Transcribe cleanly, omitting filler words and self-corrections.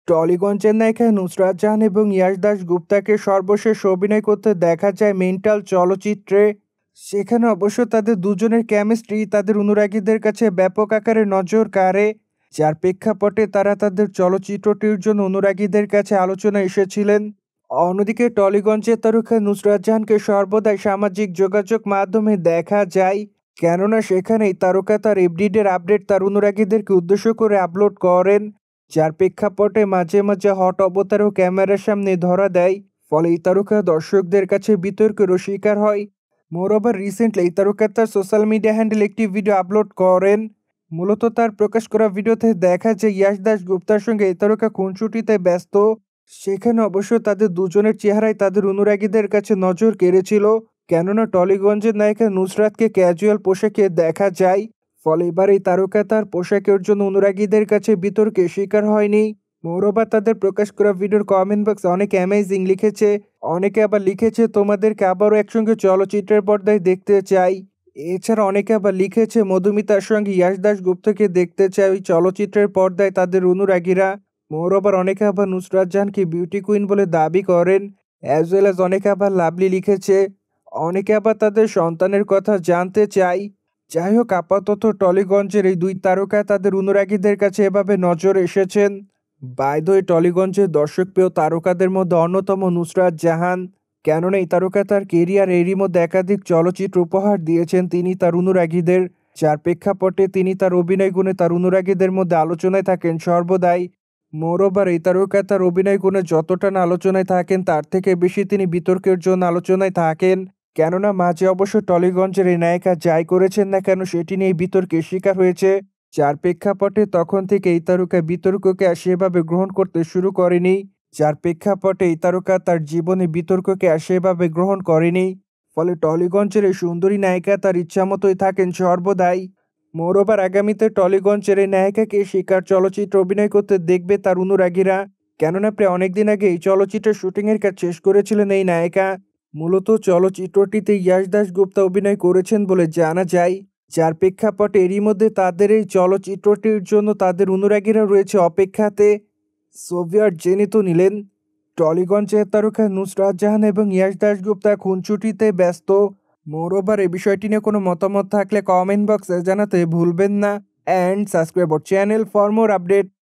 টলিগঞ্জের নায়িকা নুসরাত জাহান এবং ইয়াশ দাশগুপ্তাকে সর্বশেষ অভিনয় করতে দেখা যায় মেন্টাল চলচ্চিত্রে। সেখানে অবশ্য তাদের দুজনের কেমিস্ট্রি তাদের অনুরাগীদের কাছে ব্যাপক আকারে নজর কাড়ে, যার প্রেক্ষাপটে তারা তাদের চলচ্চিত্রটির জন্য অনুরাগীদের কাছে আলোচনা এসেছিলেন। অন্যদিকে টলিগঞ্জের তারকা নুসরাত জাহানকে সর্বদাই সামাজিক যোগাযোগ মাধ্যমে দেখা যায়, কেননা সেখানেই তারকা তার এভরিডের আপডেট তার অনুরাগীদেরকে উদ্দেশ্য করে আপলোড করেন, যার প্রেক্ষাপটে মাঝে মাঝে হট অবতারও ক্যামেরার সামনে ধরা দেয়। ফলে এই তারকা দর্শকদের কাছে বিতর্কেরও শিকার হয়। মোরওভার রিসেন্টলি এই তারকা তার সোশ্যাল মিডিয়া হ্যান্ডেল একটি ভিডিও আপলোড করেন। মূলত তার প্রকাশ করা ভিডিওতে দেখা যায় ইয়াশ দাশগুপ্তার সঙ্গে এই তারকা খুনসুটিতে ব্যস্ত। সেখানে অবশ্য তাদের দুজনের চেহারায় তাদের অনুরাগীদের কাছে নজর কেড়েছিল, কেননা টলিগঞ্জের নায়িকা নুসরাতকে ক্যাজুয়াল পোশাকে দেখা যায়। ফলে এবার এই তারকা তার পোশাকের জন্য অনুরাগীদের কাছে বিতর্কের শিকার হয়নি। মোরওভার তাদের প্রকাশ করা ভিডিওর কমেন্ট বক্সে অনেকে অ্যামেজিং লিখেছে, অনেকে আবার লিখেছে তোমাদেরকে আবারও একসঙ্গে চলচ্চিত্রের পর্দায় দেখতে চাই। এছাড়া অনেকে আবার লিখেছে মধুমিতার সঙ্গে ইয়াশ দাশগুপ্তকে দেখতে চায় ওই চলচ্চিত্রের পর্দায় তাদের অনুরাগীরা। মোরওভার অনেকে আবার নুসরাত জাহানকে বিউটি কুইন বলে দাবি করেন। অ্যাজ ওয়েল অ্যাজ অনেকে আবার লাভলি লিখেছে, অনেকে আবার তাদের সন্তানের কথা জানতে চায়। যাই হোক, আপাতত টলিগঞ্জের এই দুই তারকা তাদের অনুরাগীদের কাছে এভাবে নজর এসেছেন। বাই দ্য ওয়ে, টলিগঞ্জের দর্শকপ্রিয় তারকাদের মধ্যে অন্যতম নুসরাত জাহান, কেননা এই তারকা তার কেরিয়ার এরই মধ্যে একাধিক চলচ্চিত্র উপহার দিয়েছেন তিনি তার অনুরাগীদের, যার প্রেক্ষাপটে তিনি তার অভিনয় গুণে তার অনুরাগীদের মধ্যে আলোচনায় থাকেন সর্বদাই। মোরওভার এই তারকা তার অভিনয় গুণে যতটা না আলোচনায় থাকেন তার থেকে বেশি তিনি বিতর্কের জন্য আলোচনায় থাকেন, কেননা মাঝে অবশ্য টলিগঞ্জের এই নায়িকা যাই করেছেন না কেন সেটি নিয়ে বিতর্কের শিকার হয়েছে, যার প্রেক্ষাপটে তখন থেকে এই তারকা বিতর্ককে আর সেভাবে গ্রহণ করতে শুরু করেনি, যার প্রেক্ষাপটে এই তারকা তার জীবনে বিতর্ককে আর সেভাবে গ্রহণ করেনি। ফলে টলিগঞ্জের এই সুন্দরী নায়িকা তার ইচ্ছামতোই থাকেন সর্বদাই। মোরওভার আগামীতে টলিগঞ্জের এই নায়িকাকে শিকার চলচ্চিত্র অভিনয় করতে দেখবে তার অনুরাগীরা, কেননা প্রায় অনেকদিন আগে এই চলচ্চিত্রের শুটিংয়ের কাজ শেষ করেছিলেন এই নায়িকা। মূলত চলচ্চিত্রটিতে ইয়াশ দাশগুপ্তা অভিনয় করেছেন বলে জানা যায়, যার প্রেক্ষাপটে এরই মধ্যে তাদের এই চলচ্চিত্রটির জন্য তাদের অনুরাগীরা রয়েছে অপেক্ষাতে। সোভিয়ার জেনে তো নিলেন, টলিগঞ্জের তারকা নুসরাত জাহান এবং ইয়াশ দাশগুপ্তা খুনসুটিতে ব্যস্ত। মোরওভার এই বিষয়টি নিয়ে কোনো মতামত থাকলে কমেন্ট বক্সে জানাতে ভুলবেন না। And subscribe our channel for more update.